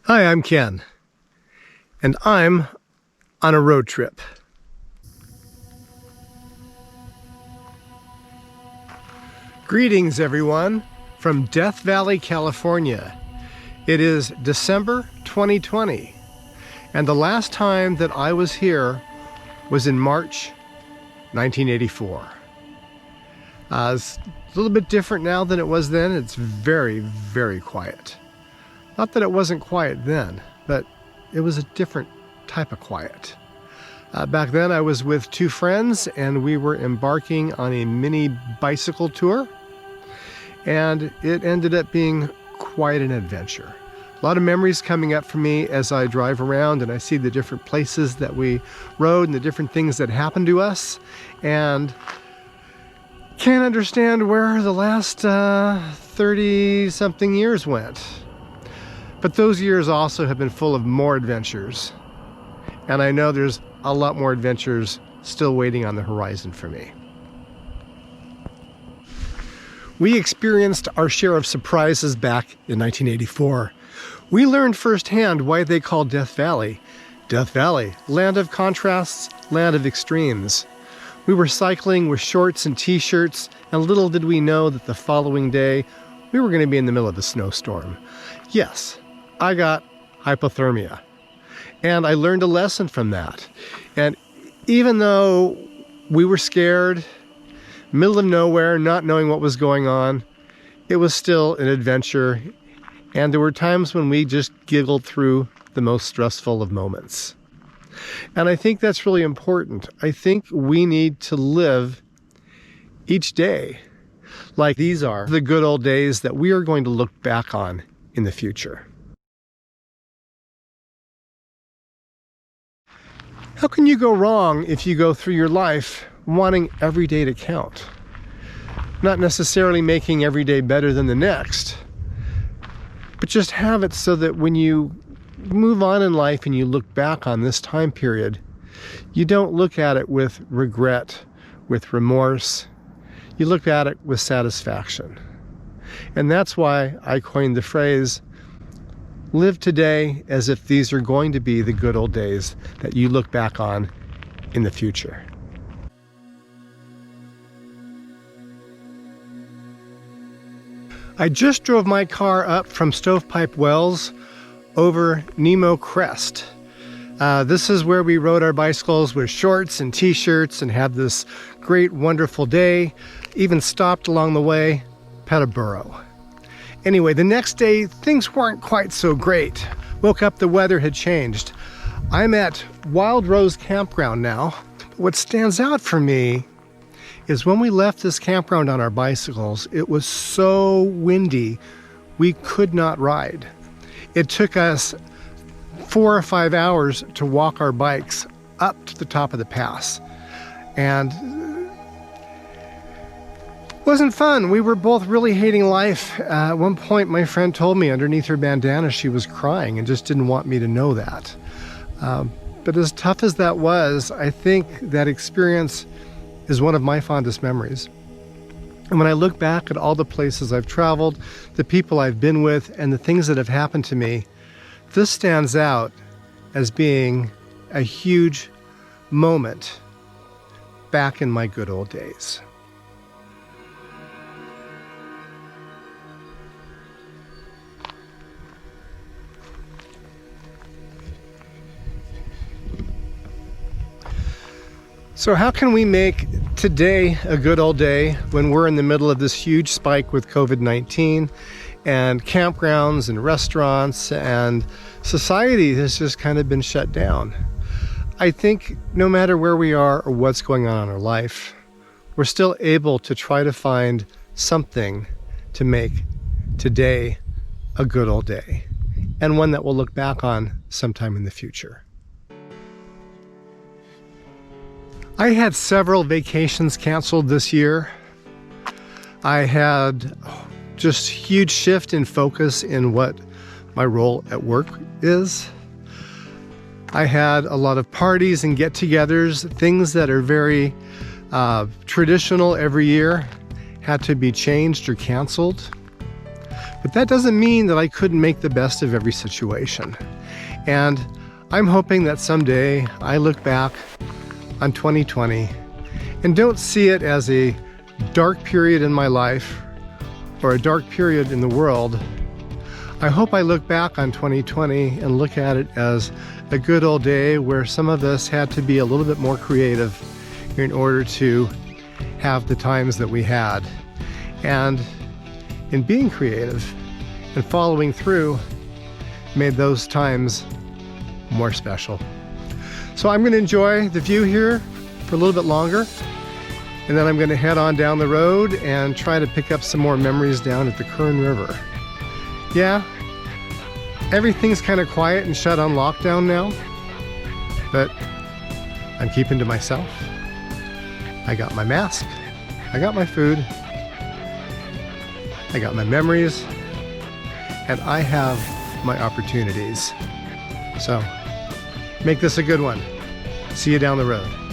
Hi, I'm Ken, and I'm on a road trip. Greetings, everyone, from Death Valley, California. It is December 2020, and the last time that I was here was in March 1984. It's a little bit different now than it was then. It's very, very quiet. Not that it wasn't quiet then, but it was a different type of quiet. Back then I was with two friends and we were embarking on a mini bicycle tour, and it ended up being quite an adventure. A lot of memories coming up for me as I drive around and I see the different places that we rode and the different things that happened to us, and can't understand where the last 30-something years went. But those years also have been full of more adventures. And I know there's a lot more adventures still waiting on the horizon for me. We experienced our share of surprises back in 1984. We learned firsthand why they call Death Valley, land of contrasts, land of extremes. We were cycling with shorts and t-shirts, and little did we know that the following day we were going to be in the middle of a snowstorm. Yes, I got hypothermia, and I learned a lesson from that. And even though we were scared, middle of nowhere, not knowing what was going on, it was still an adventure, and there were times when we just giggled through the most stressful of moments. And I think that's really important. I think we need to live each day like these are the good old days that we are going to look back on in the future. How can you go wrong if you go through your life wanting every day to count? Not necessarily making every day better than the next, but just have it so that when you move on in life and you look back on this time period, you don't look at it with regret, with remorse. You look at it with satisfaction. And that's why I coined the phrase, live today as if these are going to be the good old days that you look back on in the future. I just drove my car up from Stovepipe Wells over Nemo Crest. This is where we rode our bicycles with shorts and t-shirts and had this great, wonderful day. Even stopped along the way, pet a burro. Anyway, the next day, things weren't quite so great. Woke up, the weather had changed. I'm at Wild Rose Campground now. What stands out for me is when we left this campground on our bicycles, it was so windy, we could not ride. It took us 4 or 5 hours to walk our bikes up to the top of the pass. And it wasn't fun. We were both really hating life. At one point, my friend told me underneath her bandana she was crying and just didn't want me to know that. But as tough as that was, I think that experience is one of my fondest memories. And when I look back at all the places I've traveled, the people I've been with, and the things that have happened to me, this stands out as being a huge moment back in my good old days. So how can we make today a good old day when we're in the middle of this huge spike with COVID-19 and campgrounds and restaurants and society has just kind of been shut down? I think no matter where we are or what's going on in our life, we're still able to try to find something to make today a good old day, and one that we'll look back on sometime in the future. I had several vacations canceled this year. I had just huge shift in focus in what my role at work is. I had a lot of parties and get-togethers, things that are very traditional every year, had to be changed or canceled. But that doesn't mean that I couldn't make the best of every situation. And I'm hoping that someday I look back on 2020 and don't see it as a dark period in my life or a dark period in the world. I hope I look back on 2020 and look at it as a good old day where some of us had to be a little bit more creative in order to have the times that we had. And in being creative and following through made those times more special. So I'm going to enjoy the view here for a little bit longer, and then I'm going to head on down the road and try to pick up some more memories down at the Kern River. Yeah, everything's kind of quiet and shut on lockdown now, but I'm keeping to myself. I got my mask, I got my food, I got my memories, and I have my opportunities. So make this a good one. See you down the road.